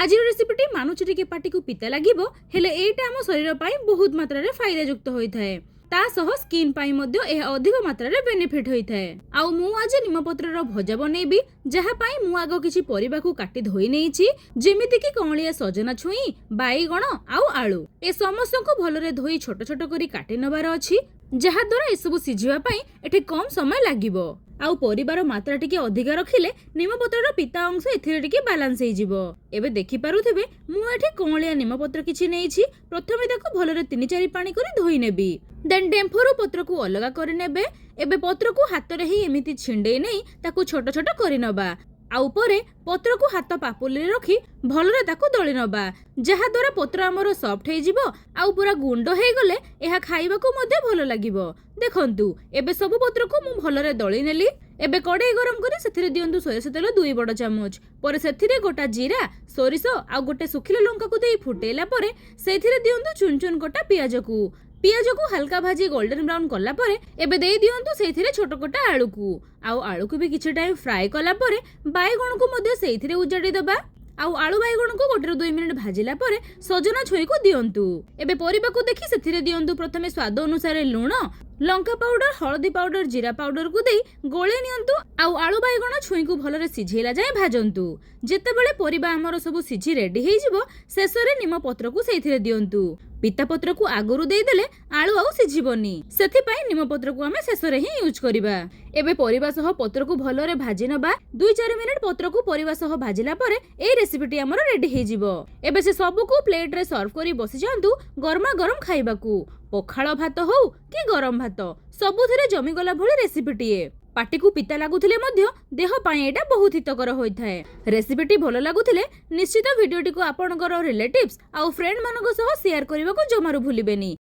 आज रेसिपीटी मानुछि टिके पाटी को पिता लागिबो हेले एटा हम शरीर पाई बहुत मात्रा रे फायदा युक्त होइथाय ता सह स्किन पाई मध्य एहा अधिक मात्रा रे बेनिफिट होइथाय। आउ मु आज निम पत्र रो भजा बनेबी जहा पाई मु आगो किछि परिबा को काटी धोई नेइछि जेमिति कि कमलिया सजना छुई बाईगण आउ आलू ए समस्त को भलरे धोई छोट छोट करी काटी नबार अछि जहा द्वारा ए सब सिझिबा पाई एठी कम समय लागिबो। आउ परिबार मात्रा टिके अधिक रखिले निम पत्रर पिता अंश एथिरे टिके बैलेंस हे जिवो। एबे देखि पारुथिबे मु एठी कमलिया निम पत्र किछि नेइछि प्रथमे ताको भलरे 3-4 पानी करी धोई नेबी देन डेम्फोरो पत्र को अलगा करि नेबे। एबे पत्र को हाथ रे ही एमिति छिंडे नै ताको छोट छोट करि नबा आउ परे पत्र को हाथ पापुली रखी भलरे ताको दଳି नबा जहा द्वारा पत्र हमर सॉफ्ट हे जिवो आउ पूरा गुंड हे गले एहा खाइबा को मध्ये भलो लागिवो। देखंतु एबे सब पत्र को मु भलरे दଳି नेली। एबे कड़ाई गरम करी सेथिरे दियंतु सोरिष तेल 2 बड़ चामच पर सेथिरे गोटा जीरा सोरिष आउ गोटे सुखिला लंका को देई फुटेला परे सेथिरे दियंतु चुन चुन कटा पियाज को हल्का भाजी गोल्डन ब्राउन कला परे एबे देई दियंतु सेथिरे छोट कोटा आलू को आउ आलू को भी किछि टाइम फ्राई कला परे बाईगण को मध्ये सेथिरे उजाडी दबा आउ आलू बाईगण को 1-2 मिनिट भाजिला परे सजना छुई को दियंतु। एबे परिबा को देखि सेथिरे दियंतु प्रथमे स्वाद अनुसार लूण लंका पाउडर हळदी पाउडर जीरा पाउडर को देई गोळे नियंतु आउ आलू बाईगण छुई को भलरे सिझेला जाय भाजंतु। जेतेबेले परिबा हमर सब सिझी रेडी हे जिवो शेषरे निम पत्र को सेथिरे दियंतु। पिता पत्र को आगरु देई देले आलू आउ सिझिबोनी सेथि पई निम पत्र को हमें शेषरे ही यूज करिबा। एबे परिबा सह पत्र को भलरे भाजी नबा 2-4 मिनिट पत्र को परिबा सह भाजिला परे ए रेसिपीटी हमर रेडी हे जिवो। एबे से सब को प्लेट रे सर्व करी बसी जांतु गरमा गरम खाइबा को पखाळ भात हो कि गरम भात सबुथिरे जमी गला भली रेसिपीटीए पाटी को पिता लागुथिले मध्य देह पाए एटा बहुत हितकर होइथाय। रेसिपीटी भलो लागुथिले निश्चित वीडियोटी को आपनकर रिलेटिव्स आ फ्रेंड मानको सह शेयर करबा को जमारू भूलिबेनी।